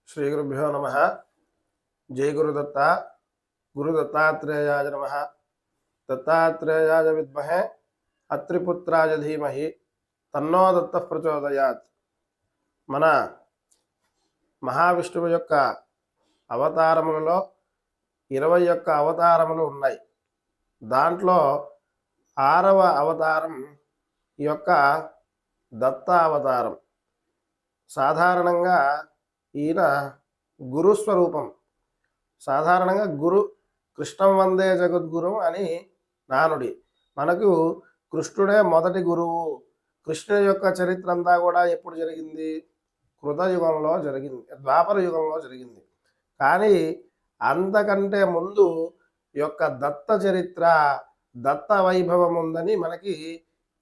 శ్రీ గురుభ్యో నమ. జై గురుదత్త. గురు దత్తాత్రేయాయ నమ. దత్తాత్రేయాయ విద్మహే అత్రిపుత్రాయ ధీమహి తన్నో దత్త ప్రచోదయాత్. మన మహావిష్ణువు యొక్క అవతారములలో 21 అవతారములు ఉన్నాయి. దాంట్లో 6వ అవతారం ఈ యొక్క దత్త అవతారం. సాధారణంగా ఈయన గురుస్వరూపం. సాధారణంగా గురు కృష్ణం వందే జగద్గురు అని నానుడి. మనకు కృష్ణుడే మొదటి గురువు. కృష్ణుడి యొక్క చరిత్ర అంతా కూడా ఎప్పుడు జరిగింది? కృతయుగంలో జరిగింది, ద్వాపర యుగంలో జరిగింది. కానీ అంతకంటే ముందు యొక్క దత్త చరిత్ర, దత్త వైభవం ఉందని మనకి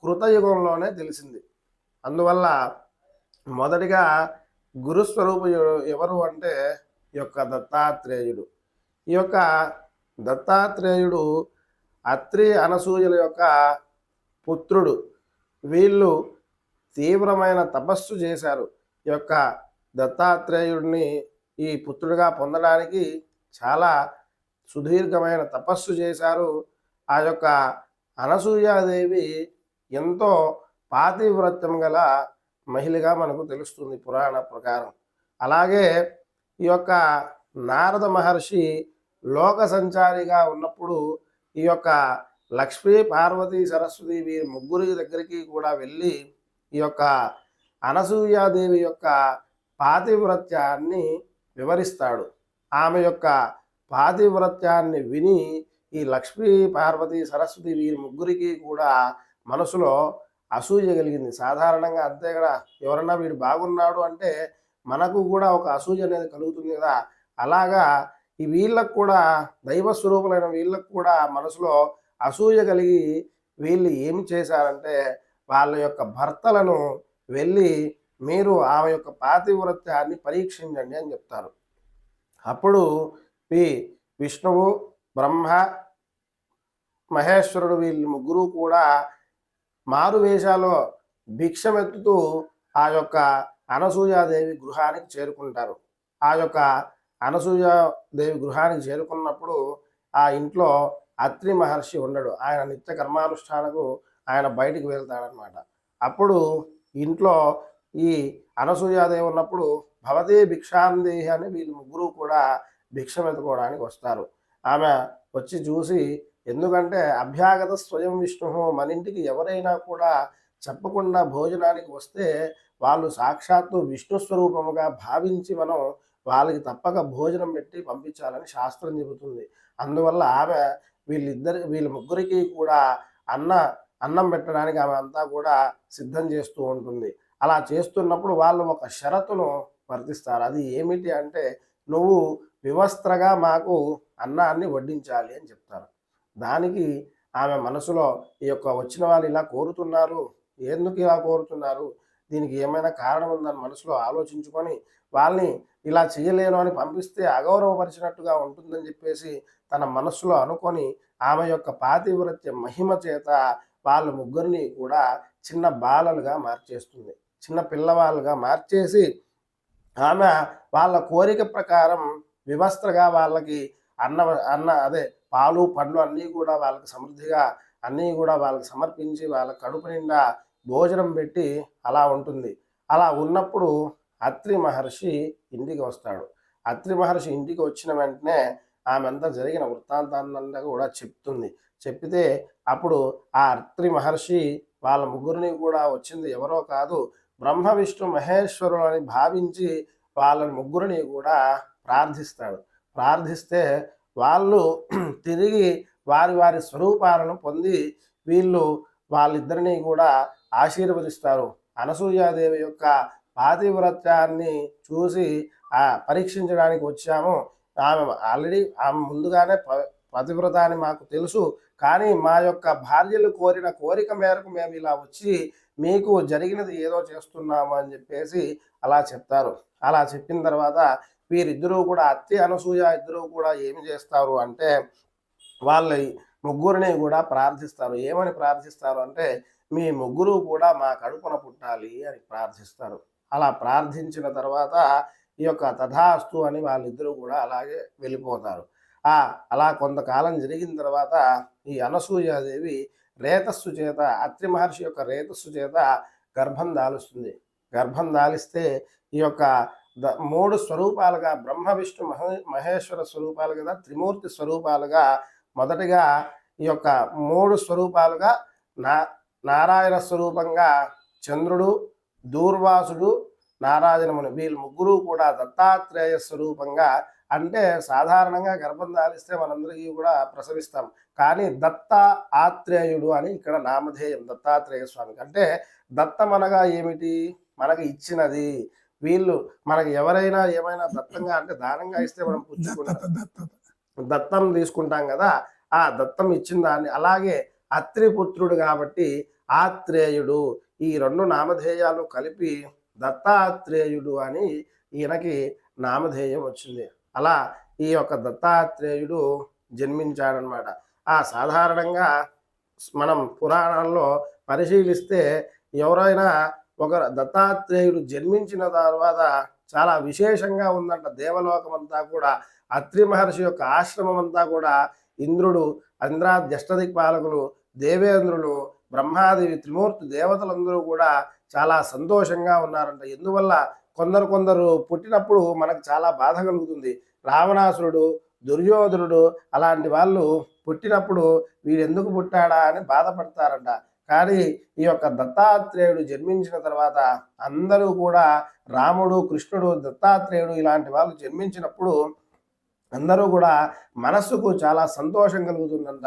కృతయుగంలోనే తెలిసింది. అందువల్ల మొదటిగా గురుస్వరూపుడు ఎవరు అంటే ఈ యొక్క దత్తాత్రేయుడు. ఈ యొక్క దత్తాత్రేయుడు అత్రి అనసూయల యొక్క పుత్రుడు. వీళ్ళు తీవ్రమైన తపస్సు చేశారు. ఈ యొక్క దత్తాత్రేయుడిని ఈ పుత్రుడిగా పొందడానికి చాలా సుదీర్ఘమైన తపస్సు చేశారు. ఆ యొక్క అనసూయాదేవి ఎంతో పాతివ్రత్యం గల మహిళగా మనకు తెలుస్తుంది పురాణ ప్రకారం. అలాగే ఈ యొక్క నారద మహర్షి లోక సంచారిగా ఉన్నప్పుడు ఈ యొక్క లక్ష్మీ, పార్వతీ, సరస్వతి వీరి ముగ్గురి దగ్గరికి కూడా వెళ్ళి ఈ యొక్క అనసూయాదేవి యొక్క పాతివ్రత్యాన్ని వివరిస్తాడు. ఆమె యొక్క పాతివ్రత్యాన్ని విని ఈ లక్ష్మీ, పార్వతీ, సరస్వతి వీరి ముగ్గురికి కూడా మనసులో అసూయ కలిగింది. సాధారణంగా అంతే కదా, ఎవరన్నా వీడు బాగున్నాడు అంటే మనకు కూడా ఒక అసూయ అనేది కలుగుతుంది కదా. అలాగా ఈ వీళ్ళకు కూడా, దైవ స్వరూపులైన వీళ్ళకు కూడా మనసులో అసూయ కలిగి వీళ్ళు ఏమి చేశారంటే వాళ్ళ యొక్క భర్తలను వెళ్ళి మీరు ఆమె యొక్క పాతివ్రత్యాన్ని పరీక్షించండి అని చెప్తారు. అప్పుడు విష్ణువు, బ్రహ్మ, మహేశ్వరుడు వీళ్ళు ముగ్గురు కూడా మారు వేషాల్లో భిక్షమెత్తుతూ ఆ యొక్క అనసూయాదేవి గృహానికి చేరుకుంటారు. ఆ యొక్క అనసూయాదేవి గృహానికి చేరుకున్నప్పుడు ఆ ఇంట్లో అత్రి మహర్షి ఉండడు. ఆయన నిత్య కర్మానుష్ఠానకు ఆయన బయటికి వెళ్తాడనమాట. అప్పుడు ఇంట్లో ఈ అనసూయాదేవి ఉన్నప్పుడు భవతే భిక్షాందేహి అని వీళ్ళు ముగ్గురు కూడా భిక్షమెత్తుకోవడానికి వస్తారు. ఆమె వచ్చి చూసి, ఎందుకంటే అభ్యాగత స్వయం విష్ణు, మన ఇంటికి ఎవరైనా కూడా చెప్పకుండా భోజనానికి వస్తే వాళ్ళు సాక్షాత్తు విష్ణు స్వరూపముగా భావించి మనం వాళ్ళకి తప్పక భోజనం పెట్టి పంపించాలని శాస్త్రం చెబుతుంది. అందువల్ల ఆమె వీళ్ళ ముగ్గురికి కూడా అన్నం పెట్టడానికి ఆమె అంతా కూడా సిద్ధం చేస్తూ ఉంటుంది. అలా చేస్తున్నప్పుడు వాళ్ళు ఒక షరతును వర్తిస్తారు. అది ఏమిటి అంటే, నువ్వు వివస్త్రగా మాకు అన్నాన్ని వడ్డించాలి అని చెప్తారు. దానికి ఆమె మనసులో ఈ యొక్క వచ్చిన వాళ్ళు ఇలా కోరుతున్నారు, ఎందుకు ఇలా కోరుతున్నారు, దీనికి ఏమైనా కారణం ఉందని మనసులో ఆలోచించుకొని వాళ్ళని ఇలా చేయలేను అని పంపిస్తే అగౌరవపరిచినట్టుగా ఉంటుందని చెప్పేసి తన మనస్సులో అనుకొని ఆమె యొక్క పాతివ్రత్య మహిమ చేత వాళ్ళ ముగ్గురిని కూడా చిన్న బాలలుగా మార్చేస్తుంది. చిన్న పిల్లవాళ్ళుగా మార్చేసి ఆమె వాళ్ళ కోరిక ప్రకారం వివస్త్రగా వాళ్ళకి అదే పాలు, పండ్లు అన్నీ కూడా వాళ్ళకి సమృద్ధిగా అన్నీ కూడా వాళ్ళకి సమర్పించి వాళ్ళ కడుపు నిండా భోజనం పెట్టి అలా ఉంటుంది. అలా ఉన్నప్పుడు అత్రి మహర్షి ఇంటికి వస్తాడు. అత్రి మహర్షి ఇంటికి వచ్చిన వెంటనే ఆమె అంతా జరిగిన వృత్తాంతాన్నంతా కూడా చెప్తుంది. చెప్పితే అప్పుడు ఆ అత్రి మహర్షి వాళ్ళ ముగ్గురిని కూడా వచ్చింది ఎవరో కాదు, బ్రహ్మ, విష్ణు, మహేశ్వరులు అని భావించి వాళ్ళ ముగ్గురిని కూడా ప్రార్థిస్తాడు. ప్రార్థిస్తే వాళ్ళు తిరిగి వారి వారి స్వరూపాలను పొంది వాళ్ళిద్దరినీ కూడా ఆశీర్వదిస్తారు. అనసూయాదేవి యొక్క పాతివ్రత్యాన్ని చూసి పరీక్షించడానికి వచ్చాము. ఆమె ముందుగానే పతివ్రత అని మాకు తెలుసు, కానీ మా యొక్క భార్యలు కోరిన కోరిక మేరకు మేము ఇలా వచ్చి మీకు జరిగినది ఏదో చేస్తున్నాము అని చెప్పేసి అలా చెప్తారు. అలా చెప్పిన తర్వాత వీరిద్దరూ కూడా, అత్తి, అనసూయ ఇద్దరూ కూడా ఏమి చేస్తారు అంటే వాళ్ళ ముగ్గురిని కూడా ప్రార్థిస్తారు. ఏమని ప్రార్థిస్తారు అంటే, మీ ముగ్గురు కూడా మా కడుపున పుట్టాలి అని ప్రార్థిస్తారు. అలా ప్రార్థించిన తర్వాత ఈ యొక్క తథాస్తు అని వాళ్ళిద్దరూ కూడా అలాగే వెళ్ళిపోతారు. అలా కొంతకాలం జరిగిన తర్వాత ఈ అనసూయాదేవి రేతస్సు చేత అత్రి మహర్షి యొక్క రేతస్సు చేత గర్భం దాలుస్తుంది. గర్భం దాలిస్తే ఈ యొక్క 3 స్వరూపాలుగా బ్రహ్మ విష్ణు మహేశ్వర స్వరూపాలు కదా, త్రిమూర్తి స్వరూపాలుగా మొదటిగా ఈ యొక్క 3 స్వరూపాలుగా నారాయణ స్వరూపంగా చంద్రుడు, దూర్వాసుడు, నారాయణముని వీళ్ళు ముగ్గురు కూడా దత్తాత్రేయ స్వరూపంగా, అంటే సాధారణంగా గర్భం దాలిస్తే మనందరికీ కూడా ప్రసవిస్తాం, కానీ దత్త ఆత్రేయుడు అని ఇక్కడ నామధేయం దత్తాత్రేయ స్వామికి. అంటే దత్తమనగా ఏమిటి? మనకి ఇచ్చినది. వీళ్ళు మనకి ఎవరైనా ఏమైనా దత్తంగా అంటే దానంగా ఇస్తే మనం పుచ్చుకుంటాం, దత్తం తీసుకుంటాం కదా, ఆ దత్తం ఇచ్చిన దాన్ని. అలాగే అత్రిపుత్రుడు కాబట్టి ఆత్రేయుడు, ఈ 2 నామధేయాలు కలిపి దత్తాత్రేయుడు అని ఈయనకి నామధేయం వచ్చింది. అలా ఈ యొక్క దత్తాత్రేయుడు జన్మించాడనమాట. సాధారణంగా మనం పురాణాల్లో పరిశీలిస్తే ఎవరైనా ఒక దత్తాత్రేయుడు జన్మించిన తర్వాత చాలా విశేషంగా ఉందంట దేవలోకం అంతా కూడా. అత్రి మహర్షి యొక్క ఆశ్రమం అంతా కూడా ఇంద్రుడు, ఇంద్రాది అష్టదిక్పాలకులు, దేవేంద్రులు, బ్రహ్మాదేవి, త్రిమూర్తి దేవతలందరూ కూడా చాలా సంతోషంగా ఉన్నారంట. ఎందువల్ల కొందరు పుట్టినప్పుడు మనకు చాలా బాధ కలుగుతుంది. రావణాసురుడు, దుర్యోధనుడు అలాంటి వాళ్ళు పుట్టినప్పుడు వీడెందుకు పుట్టాడా అని బాధపడతారంట. కానీ ఈ యొక్క దత్తాత్రేయుడు జన్మించిన తర్వాత అందరూ కూడా రాముడు, కృష్ణుడు, దత్తాత్రేయుడు ఇలాంటి వాళ్ళు జన్మించినప్పుడు అందరూ కూడా మనస్సుకు చాలా సంతోషం కలుగుతుందంట.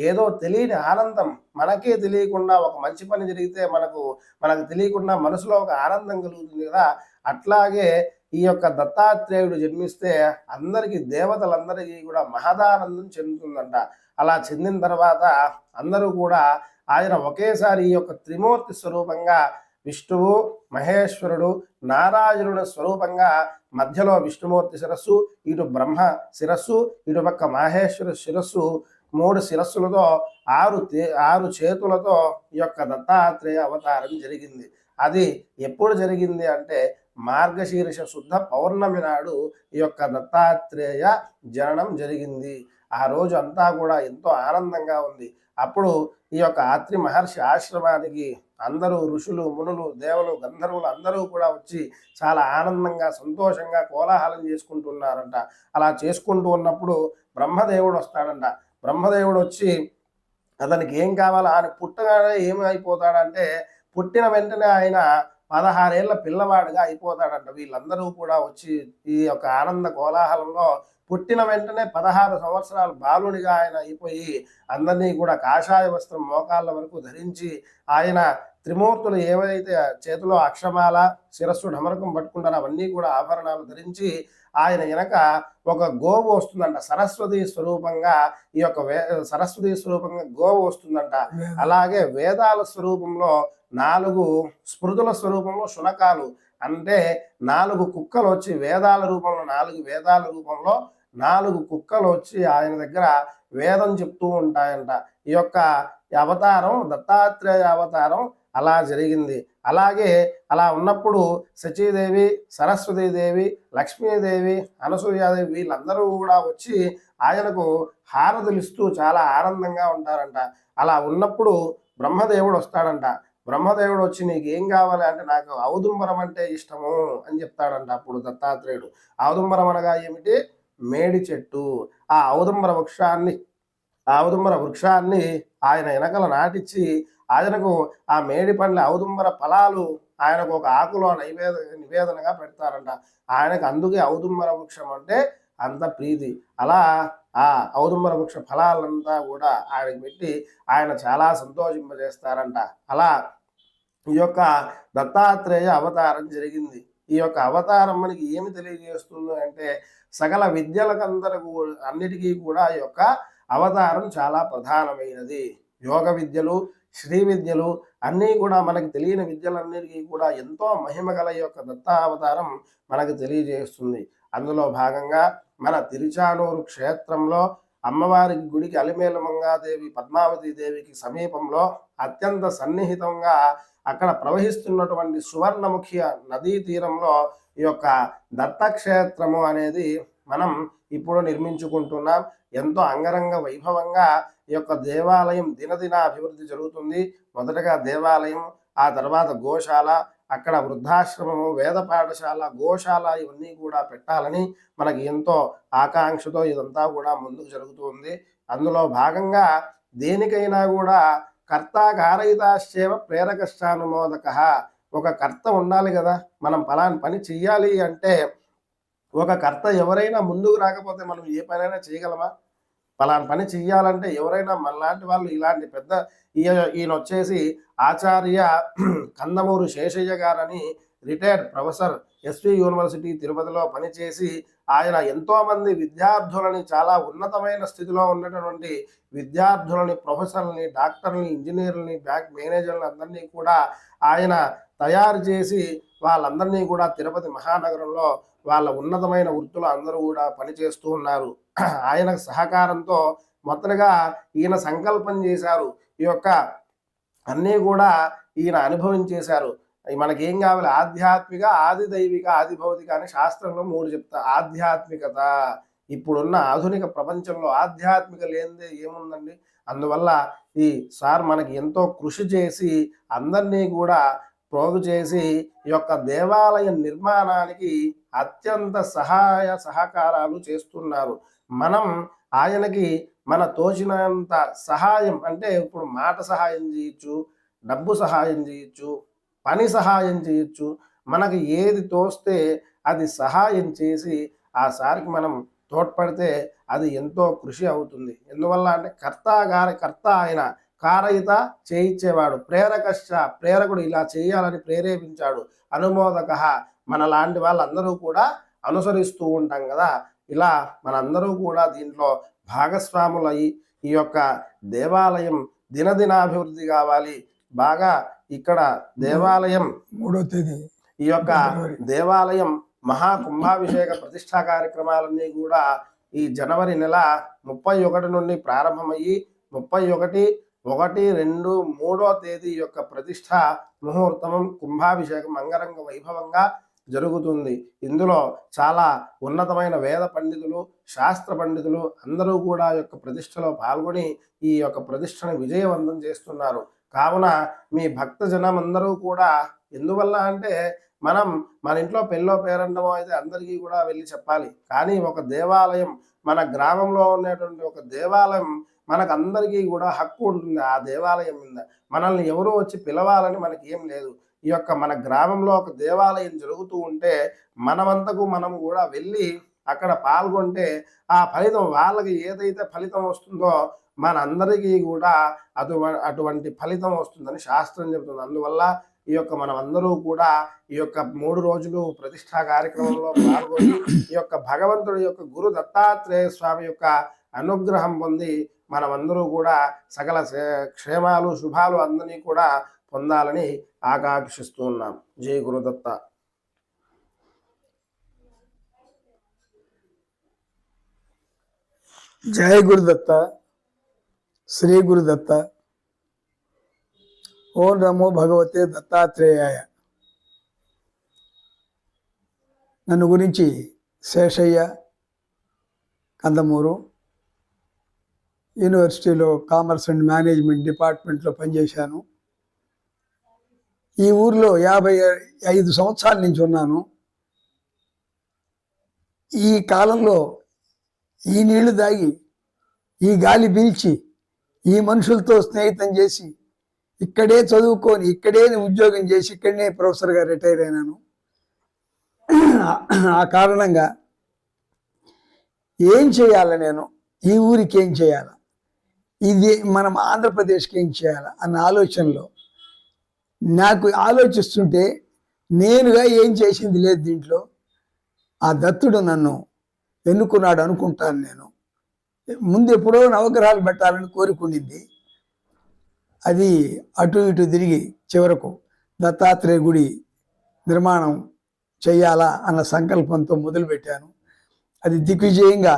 ఏదో తెలియని ఆనందం, మనకే తెలియకుండా ఒక మంచి పని జరిగితే మనకు తెలియకుండా మనసులో ఒక ఆనందం కలుగుతుంది కదా, అట్లాగే ఈ యొక్క దత్తాత్రేయుడు జన్మిస్తే అందరికీ, దేవతలందరికీ కూడా మహదానందం చెందుతుందంట. అలా చెందిన తర్వాత అందరూ కూడా ఆయన ఒకేసారి ఈ యొక్క త్రిమూర్తి స్వరూపంగా విష్ణువు, మహేశ్వరుడు, నారాయణుడు స్వరూపంగా మధ్యలో విష్ణుమూర్తి శిరస్సు, ఇటు బ్రహ్మ శిరస్సు, ఇటు పక్క మహేశ్వర శిరస్సు, 3 శిరస్సులతో 6 చేతులతో ఈ యొక్క దత్తాత్రేయ అవతారం జరిగింది. అది ఎప్పుడు జరిగింది అంటే మార్గశీర్ష శుద్ధ పౌర్ణమి నాడు ఈ యొక్క దత్తాత్రేయ జననం జరిగింది. ఆ రోజు అంతా కూడా ఎంతో ఆనందంగా ఉంది. అప్పుడు ఈ యొక్క అత్రి మహర్షి ఆశ్రమానికి అందరూ ఋషులు, మునులు, దేవులు, గంధర్వులు అందరూ కూడా వచ్చి చాలా ఆనందంగా, సంతోషంగా కోలాహలం చేసుకుంటున్నారంట. అలా చేసుకుంటూ ఉన్నప్పుడు బ్రహ్మదేవుడు వస్తాడంట. బ్రహ్మదేవుడు వచ్చి అతనికి ఏం కావాలో, ఆయన పుట్టగానే ఏమైపోతాడంటే పుట్టిన వెంటనే ఆయన 16 ఏళ్ల పిల్లవాడిగా అయిపోతాడంట. వీళ్ళందరూ కూడా వచ్చి ఈ యొక్క ఆనంద కోలాహలంలో పుట్టిన వెంటనే 16 సంవత్సరాలు బాలునిగా ఆయన అయిపోయి అందరినీ కూడా కాషాయ వస్త్రం మోకాళ్ళ వరకు ధరించి ఆయన త్రిమూర్తులు ఏవైతే చేతిలో అక్షమాల, శిరస్సు, ఢమరకం పట్టుకుంటారో అవన్నీ కూడా ఆభరణాలు ధరించి ఆయన వెనక ఒక గోవు వస్తుందంట. సరస్వతి స్వరూపంగా ఈ యొక్క సరస్వతి స్వరూపంగా గోవు వస్తుందంట. అలాగే వేదాల స్వరూపంలో 4 స్మృతుల స్వరూపంలో శునకాలు, అంటే 4 కుక్కలు వచ్చి వేదాల రూపంలో 4 వేదాల రూపంలో 4 కుక్కలు వచ్చి ఆయన దగ్గర వేదం చెప్తూ ఉంటాయంట. ఈ యొక్క అవతారం దత్తాత్రేయ అవతారం అలా జరిగింది. అలాగే అలా ఉన్నప్పుడు శచీదేవి, సరస్వతీదేవి, లక్ష్మీదేవి, అనసూయాదేవి వీళ్ళందరూ కూడా వచ్చి ఆయనకు హారతులిస్తూ చాలా ఆనందంగా ఉంటారంట. అలా ఉన్నప్పుడు బ్రహ్మదేవుడు వస్తాడంట. బ్రహ్మదేవుడు వచ్చి నీకు ఏం కావాలి అంటే నాకు ఔదుంబరం అంటే ఇష్టము అని చెప్తాడంట. అప్పుడు దత్తాత్రేయుడు ఔదుంబరం అనగా ఏమిటి? మేడి చెట్టు. ఆ ఔదుంబర వృక్షాన్ని ఆయన వెనకల నాటించి ఆయనకు ఆ మేడి పండ్ల ఔదుంబర ఫలాలు ఆయనకు ఒక ఆకులో నివేదనగా పెడతారంట. ఆయనకు అందుకే ఔదుంబర వృక్షం అంటే అంత ప్రీతి. అలా ఆ ఔదుంబర వృక్ష ఫలాలంతా కూడా ఆయనకు పెట్టి ఆయన చాలా సంతోషింపజేస్తారంట. అలా ఈ యొక్క దత్తాత్రేయ అవతారం జరిగింది. ఈ యొక్క అవతారం మనకి ఏమి తెలియజేస్తుంది అంటే సకల విద్యలకందరూ అన్నిటికీ కూడా ఈ యొక్క అవతారం చాలా ప్రధానమైనది. యోగ విద్యలు, శ్రీ విద్యలు అన్నీ కూడా మనకి తెలియని విద్యలన్నిటికీ కూడా ఎంతో మహిమ గల ఈ యొక్క దత్తావతారం మనకు తెలియజేస్తుంది. అందులో భాగంగా మన తిరుచానూరు క్షేత్రంలో అమ్మవారికి గుడికి అలిమేలు మంగాదేవి పద్మావతి దేవికి సమీపంలో అత్యంత సన్నిహితంగా అక్కడ ప్రవహిస్తున్నటువంటి సువర్ణముఖి నదీ తీరంలో ఈ యొక్క దత్తక్షేత్రము అనేది మనం ఇప్పుడు నిర్మించుకుంటున్నాం. ఎంతో అంగరంగ వైభవంగా ఈ యొక్క దేవాలయం దినదిన అభివృద్ధి జరుగుతుంది. మొదటగా దేవాలయం, ఆ తర్వాత గోశాల, అక్కడ వృద్ధాశ్రమము, వేద పాఠశాల, గోశాల ఇవన్నీ కూడా పెట్టాలని మనకి ఎంతో ఆకాంక్షతో ఇదంతా కూడా ముందుకు జరుగుతుంది. అందులో భాగంగా దేనికైనా కూడా కర్త కారయితాశ్చేవ ప్రేరకశ్చానుమోదక, ఒక కర్త ఉండాలి కదా. మనం ఫలాని పని చెయ్యాలి అంటే ఒక కర్త ఎవరైనా ముందుకు రాకపోతే మనం ఏ పనైనా చేయగలమా? ఫలాని పని చెయ్యాలంటే ఎవరైనా మనలాంటి వాళ్ళు, ఇలాంటి పెద్ద ఈయన వచ్చేసి ఆచార్య కందమూరు శేషయ్య గారని రిటైర్డ్ ప్రొఫెసర్, ఎస్వి యూనివర్సిటీ తిరుపతిలో పనిచేసి ఆయన ఎంతోమంది విద్యార్థులని, చాలా ఉన్నతమైన స్థితిలో ఉన్నటువంటి విద్యార్థులని, ప్రొఫెసర్లని, డాక్టర్ని, ఇంజనీర్లని, బ్యాంక్ మేనేజర్ని అందరినీ కూడా ఆయన తయారు చేసి వాళ్ళందరినీ కూడా తిరుపతి మహానగరంలో వాళ్ళ ఉన్నతమైన వృత్తులు అందరూ కూడా పనిచేస్తూ ఉన్నారు. ఆయన సహకారంతో మొదటగా ఈయన సంకల్పం చేశారు. ఈ యొక్క అన్నీ కూడా ఈయన అనుభవించేశారు. మనకేం కావాలి? ఆధ్యాత్మిక, ఆది దైవిక, ఆది భౌతిక అని శాస్త్రంలో 3 చెప్తా. ఆధ్యాత్మికత, ఇప్పుడున్న ఆధునిక ప్రపంచంలో ఆధ్యాత్మిక లేనిదే ఏముందండి? అందువల్ల ఈ సార్ మనకి ఎంతో కృషి చేసి అందరినీ కూడా ప్రోగు చేసి ఈ యొక్క దేవాలయ నిర్మాణానికి అత్యంత సహాయ సహకారాలు చేస్తున్నారు. మనం ఆయనకి మన తోచినంత సహాయం, అంటే ఇప్పుడు మాట సహాయం చేయొచ్చు, డబ్బు సహాయం చేయొచ్చు, పని సహాయం చేయొచ్చు. మనకి ఏది తోస్తే అది సహాయం చేసి ఆ సారికి మనం తోడ్పడితే అది ఎంతో కృషి అవుతుంది. ఎందువల్ల అంటే కర్త ఆయన, కారయిత చేయించేవాడు, ప్రేరకశ్చ ప్రేరకుడు ఇలా చేయాలని ప్రేరేపించాడు, అనుమోదక మనలాంటి వాళ్ళందరూ కూడా అనుసరిస్తూ ఉంటాం కదా. ఇలా మనందరూ కూడా దీంట్లో భాగస్వాములై ఈ యొక్క దేవాలయం దినదినాభివృద్ధి కావాలి. బాగా ఇక్కడ దేవాలయం 3వ తేదీ ఈ యొక్క దేవాలయం మహాకుంభాభిషేక ప్రతిష్టా కార్యక్రమాలన్నీ కూడా ఈ జనవరి నెల 31 నుండి ప్రారంభమయ్యి 31, 1, 2, 3వ తేదీ యొక్క ప్రతిష్ట ముహూర్తం కుంభాభిషేకం అంగరంగ వైభవంగా జరుగుతుంది. ఇందులో చాలా ఉన్నతమైన వేద పండితులు, శాస్త్ర పండితులు అందరూ కూడా యొక్క ప్రతిష్టలో పాల్గొని ఈ యొక్క ప్రతిష్టను విజయవంతం చేస్తున్నారు. కావున మీ భక్త జనం అందరూ కూడా, ఎందువల్ల అంటే మనం మన ఇంట్లో పెళ్ళో పేరంటమో అయితే అందరికీ కూడా వెళ్ళి చెప్పాలి. కానీ ఒక దేవాలయం, మన గ్రామంలో ఉన్నటువంటి ఒక దేవాలయం మనకు అందరికీ కూడా హక్కు ఉంటుంది. ఆ దేవాలయం మీద మనల్ని ఎవరో వచ్చి పిలవాలని మనకి ఏం లేదు. ఈ యొక్క మన గ్రామంలో ఒక దేవాలయం జరుగుతూ ఉంటే మనమంతకు మనం కూడా వెళ్ళి అక్కడ పాల్గొంటే ఆ ఫలితం, వాళ్ళకి ఏదైతే ఫలితం వస్తుందో మనందరికీ కూడా అటువంటి ఫలితం వస్తుందని శాస్త్రం చెబుతుంది. అందువల్ల ఈ యొక్క మనం అందరూ కూడా ఈ యొక్క 3 రోజులు ప్రతిష్టా కార్యక్రమంలో పాల్గొని ఈ యొక్క భగవంతుడి యొక్క గురు దత్తాత్రేయ స్వామి యొక్క అనుగ్రహం పొంది మనమందరూ కూడా సకల క్షేమాలు, శుభాలు అందరినీ కూడా పొందాలని ఆకాంక్షిస్తూ ఉన్నాం. జై గురుదత్త. జయ గురుదత్త, శ్రీ గురుదత్త. ఓం నమో భగవతే దత్తాత్రేయాయ. నన్ను గురించి శేషయ్య, కందమూరు, యూనివర్సిటీలో కామర్స్ అండ్ మేనేజ్మెంట్ డిపార్ట్మెంట్లో పనిచేశాను. ఈ ఊర్లో 55 సంవత్సరాల నుంచి ఉన్నాను. ఈ కాలంలో ఈ నీళ్లు తాగి, ఈ గాలి పీల్చి, ఈ మనుషులతో స్నేహితం చేసి, ఇక్కడే చదువుకొని, ఇక్కడే ఉద్యోగం చేసి, ఇక్కడనే ప్రొఫెసర్గా రిటైర్ అయినాను. ఆ కారణంగా ఏం చేయాలి, నేను ఈ ఊరికి ఏం చేయాలి, ఇది మనం ఆంధ్రప్రదేశ్కి ఏం చేయాలి అన్న ఆలోచనలో నాకు ఆలోచిస్తుంటే నేనుగా ఏం చేసింది లేదు. దీంట్లో ఆ దత్తుడు నన్ను ఎన్నుకున్నాడు అనుకుంటాను. నేను ముందు ఎప్పుడో నవగ్రహాలు పెట్టాలని కోరుకునింది. అది అటు ఇటు తిరిగి చివరకు దత్తాత్రేయ గుడి నిర్మాణం చేయాలా అన్న సంకల్పంతో మొదలుపెట్టాను. అది దిగ్విజయంగా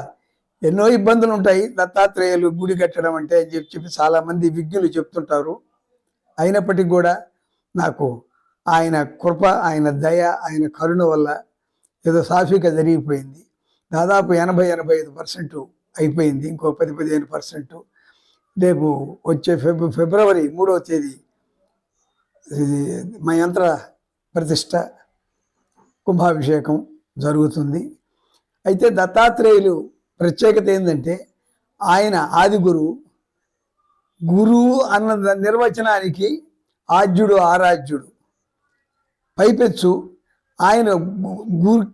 ఎన్నో ఇబ్బందులు ఉంటాయి దత్తాత్రేయులు గుడి కట్టడం అంటే అని చెప్పి చాలా మంది విజ్ఞులు చెప్తుంటారు. అయినప్పటికీ కూడా నాకు ఆయన కృప, ఆయన దయ, ఆయన కరుణ వల్ల ఏదో సాఫీగా జరిగిపోయింది. దాదాపు 80-85% అయిపోయింది. ఇంకో 10-15% రేపు వచ్చే ఫిబ్రవరి 3వ తేదీ ఇది మా యంత్ర ప్రతిష్ట కుంభాభిషేకం జరుగుతుంది. అయితే దత్తాత్రేయులు ప్రత్యేకత ఏంటంటే ఆయన ఆది గురువు. గురువు అన్న నిర్వచనానికి ఆద్యుడు ఆరాధ్యుడు. పైపెచ్చు ఆయన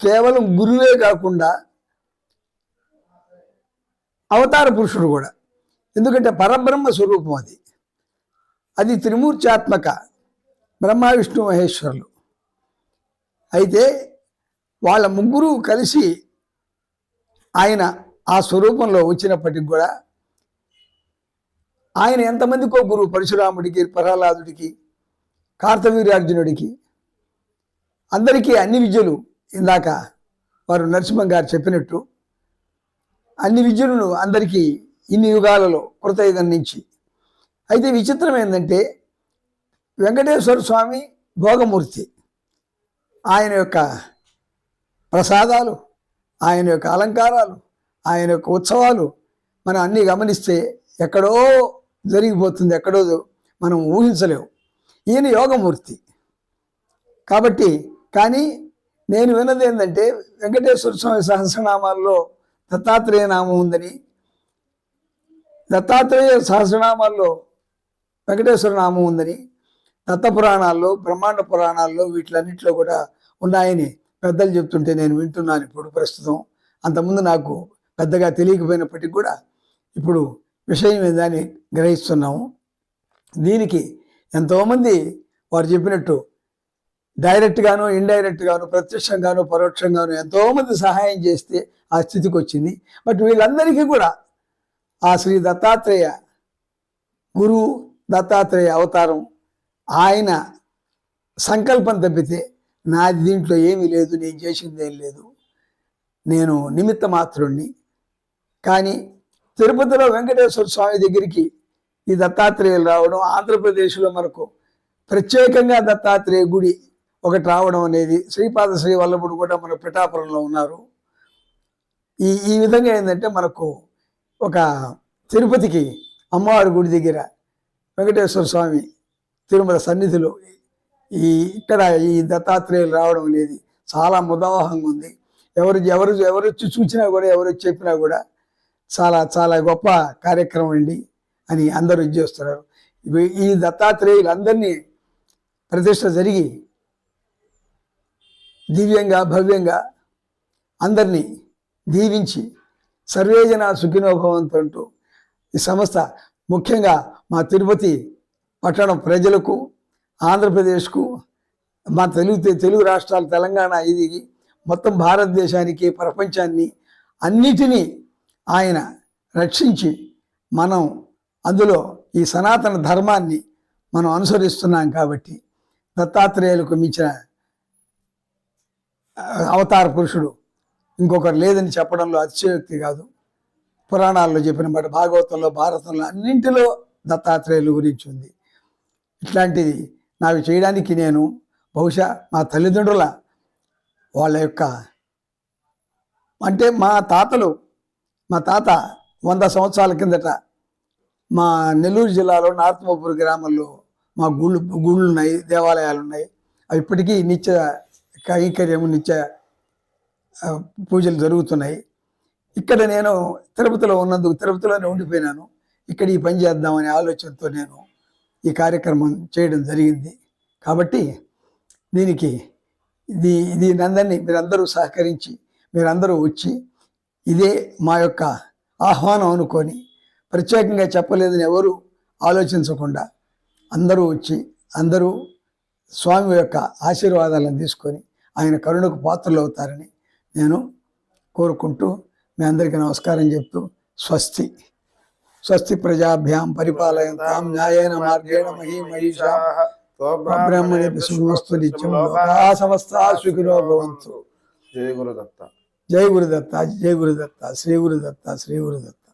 కేవలం గురువే కాకుండా అవతార పురుషుడు కూడా. ఎందుకంటే పరబ్రహ్మ స్వరూపం అది. అది త్రిమూర్త్యాత్మక బ్రహ్మ విష్ణు మహేశ్వరులు. అయితే వాళ్ళ ముగ్గురు కలిసి ఆయన ఆ స్వరూపంలో వచ్చినప్పటికి కూడా ఆయన ఎంతమందికో గురువు. పరశురాముడికి, ప్రహ్లాదుడికి, కార్తవీర్యార్జునుడికి, అందరికీ అన్ని విద్యలు ఇందాక వారు నరసింహం గారు చెప్పినట్టు అన్ని విద్యలను అందరికీ ఇన్ని యుగాలలో కృతయుగం నుంచి. అయితే విచిత్రం ఏంటంటే వెంకటేశ్వర స్వామి భోగమూర్తి. ఆయన యొక్క ప్రసాదాలు, ఆయన యొక్క అలంకారాలు, ఆయన యొక్క ఉత్సవాలు మనం అన్నీ గమనిస్తే ఎక్కడో జరిగిపోతుంది, ఎక్కడో మనం ఊహించలేము. ఈయన యోగమూర్తి కాబట్టి. కానీ నేను విన్నది ఏంటంటే వెంకటేశ్వర స్వామి సహస్రనామాల్లో దత్తాత్రేయ నామం ఉందని, దత్తాత్రేయ సహస్రనామాల్లో వెంకటేశ్వర నామం ఉందని, దత్త పురాణాల్లో, బ్రహ్మాండ పురాణాల్లో వీటిలన్నింటిలో కూడా ఉన్నాయని పెద్దలు చెప్తుంటే నేను వింటున్నాను ఇప్పుడు ప్రస్తుతం. అంతకుముందు నాకు పెద్దగా తెలియకపోయినప్పటికీ కూడా ఇప్పుడు విషయం ఏదని గ్రహిస్తున్నాము. దీనికి ఎంతోమంది వారు చెప్పినట్టు డైరెక్ట్గాను, ఇండైరెక్ట్గాను, ప్రత్యక్షంగాను, పరోక్షంగాను ఎంతోమంది సహాయం చేస్తే ఆ స్థితికి వచ్చింది. బట్ వీళ్ళందరికీ కూడా ఆ శ్రీ దత్తాత్రేయ గురువు, దత్తాత్రేయ అవతారం, ఆయన సంకల్పం తప్పితే నాది దీంట్లో ఏమీ లేదు, నేను చేసింది ఏం లేదు, నేను నిమిత్త మాత్రుణ్ణి. కానీ తిరుపతిలో వెంకటేశ్వర స్వామి దగ్గరికి ఈ దత్తాత్రేయులు రావడం, ఆంధ్రప్రదేశ్లో మనకు ప్రత్యేకంగా దత్తాత్రేయ గుడి ఒకటి రావడం అనేది, శ్రీపాద శ్రీ వల్లభుడు కూడా మన పిఠాపురంలో ఉన్నారు. ఈ విధంగా ఏంటంటే మనకు ఒక తిరుపతికి అమ్మవారి గుడి దగ్గర వెంకటేశ్వర స్వామి తిరుమల సన్నిధిలో ఇక్కడ ఈ దత్తాత్రేయులు రావడం అనేది చాలా ముదావహంగా ఉంది. ఎవరు వచ్చి చూసినా కూడా, ఎవరు వచ్చి చెప్పినా కూడా చాలా చాలా గొప్ప కార్యక్రమం అండి అని అందరూ చేస్తున్నారు. ఈ దత్తాత్రేయులందరినీ ప్రతిష్ట జరిగి దివ్యంగా, భవ్యంగా అందరినీ దీవించి సర్వేజన సుఖినోభవంతో అంటూ ఈ సంస్థ ముఖ్యంగా మా తిరుపతి పట్టణం ప్రజలకు, ఆంధ్రప్రదేశ్కు, మా తెలుగు రాష్ట్రాలు, తెలంగాణ, ఇది మొత్తం భారతదేశానికి, ప్రపంచాన్ని అన్నిటినీ ఆయన రక్షించి మనం అందులో ఈ సనాతన ధర్మాన్ని మనం అనుసరిస్తున్నాం. కాబట్టి దత్తాత్రేయులకు మించిన అవతార పురుషుడు ఇంకొకరు లేదని చెప్పడంలో అతిశయోక్తి కాదు. పురాణాల్లో చెప్పిన మాట, భాగవతంలో, భారతంలో అన్నింటిలో దత్తాత్రేయుల గురించి ఉంది. ఇట్లాంటిది నాకు చేయడానికి నేను బహుశా మా తల్లిదండ్రుల వాళ్ళ యొక్క అంటే మా తాత 100 సంవత్సరాల కిందట మా నెల్లూరు జిల్లాలో నార్త్మపూర్ గ్రామంలో మా గుళ్ళు ఉన్నాయి, దేవాలయాలు ఉన్నాయి. అవి ఇప్పటికీ నిత్య కైంకర్యము, నిత్య పూజలు జరుగుతున్నాయి. ఇక్కడ నేను తిరుపతిలో ఉన్నందుకు తిరుపతిలోనే ఉండిపోయినాను. ఇక్కడ ఈ పని చేద్దామనే ఆలోచనతో నేను ఈ కార్యక్రమం చేయడం జరిగింది. కాబట్టి దీనికి దీనందరినీ మీరందరూ సహకరించి, మీరందరూ వచ్చి ఇదే మా యొక్క ఆహ్వానం అనుకొని, ప్రత్యేకంగా చెప్పలేదని ఎవరు ఆలోచించకుండా అందరూ వచ్చి, అందరూ స్వామి యొక్క ఆశీర్వాదాలను తీసుకొని ఆయన కరుణకు పాత్రలు అవుతారని నేను కోరుకుంటూ మీ అందరికీ నమస్కారం చెప్తూ స్వస్తి ప్రజాభ్యాం పరిపాలయంతాం న్యాయేన మార్గేణ మహీమహీషాః బ్రాహ్మణేభ్యః శుభమస్తు నిత్యం లోకాః సమస్తాః సుఖినో భవంతు. జయ గురుదత్త. జై గురుదత్త, జై గురుదత్త, శ్రీ గురుదత్త, శ్రీ గురుదత్త.